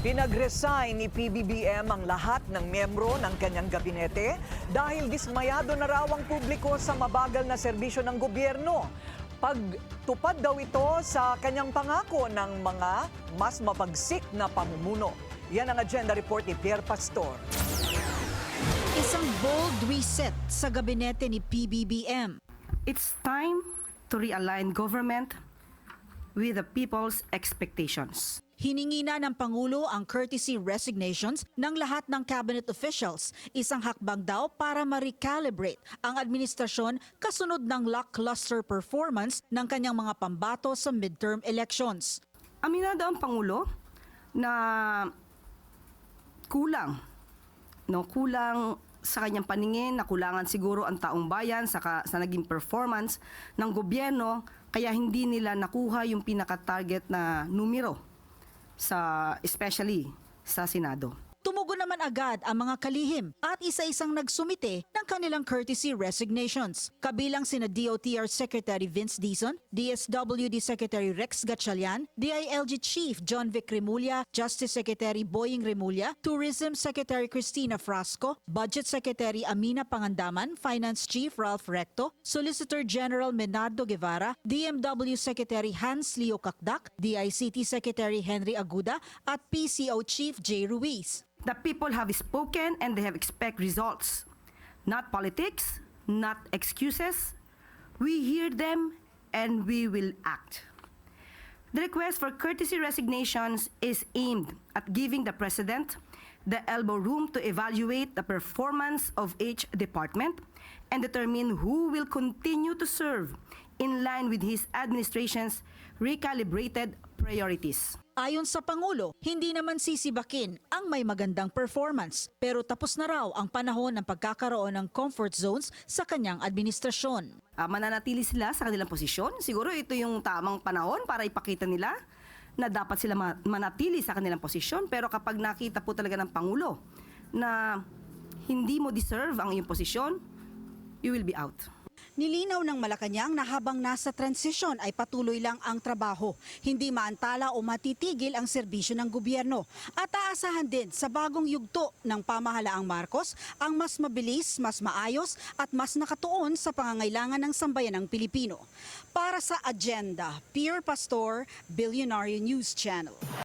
Pinag-resign ni PBBM ang lahat ng miyembro ng kanyang gabinete dahil dismayado na raw ang publiko sa mabagal na serbisyo ng gobyerno. Pagtupad daw ito sa kanyang pangako ng mga mas mapagsik na pamumuno. Yan ang agenda report ni Pierre Pastor. Isang bold reset sa gabinete ni PBBM. It's time to realign government with the people's expectations. Hiningi na ng Pangulo ang courtesy resignations ng lahat ng cabinet officials. Isang hakbang daw para ma-recalibrate ang administrasyon kasunod ng lackluster performance ng kanyang mga pambato sa midterm elections. Aminado ang Pangulo na kulang sa kanyang paningin, na kulangan siguro ang taong bayan sa naging performance ng gobyerno, kaya hindi nila nakuha yung pinaka-target na numero, especially sa Senado. Tumugon naman agad ang mga kalihim at isa-isang nagsumite ng kanilang courtesy resignations. Kabilang sina DOTR Secretary Vince Dizon, DSWD Secretary Rex Gatchalian, DILG Chief John Vic Remulla, Justice Secretary Boying Remulla, Tourism Secretary Cristina Frasco, Budget Secretary Amina Pangandaman, Finance Chief Ralph Recto, Solicitor General Menardo Guevara, DMW Secretary Hans Leo Kakdak, DICT Secretary Henry Aguda at PCO Chief J. Ruiz. The people have spoken and they have expect results, not politics, not excuses. We hear them and we will act. The request for courtesy resignations is aimed at giving the President the elbow room to evaluate the performance of each department and determine who will continue to serve in line with his administration's recalibrated priorities. Ayon sa Pangulo, hindi naman sisibakin ang may magandang performance, pero tapos na raw ang panahon ng pagkakaroon ng comfort zones sa kanyang administrasyon. Mananatili sila sa kanilang posisyon. Siguro ito yung tamang panahon para ipakita nila na dapat sila manatili sa kanilang posisyon. Pero kapag nakita po talaga ng Pangulo na hindi mo deserve ang iyong posisyon, you will be out. Nilinaw ng Malacanang na habang nasa transisyon ay patuloy lang ang trabaho. Hindi maantala o matitigil ang serbisyo ng gobyerno. At aasahan din sa bagong yugto ng pamahalaang Marcos ang mas mabilis, mas maayos at mas nakatuon sa pangangailangan ng sambayanang Pilipino. Para sa Agenda, Pierre Pastor, Billionaire News Channel.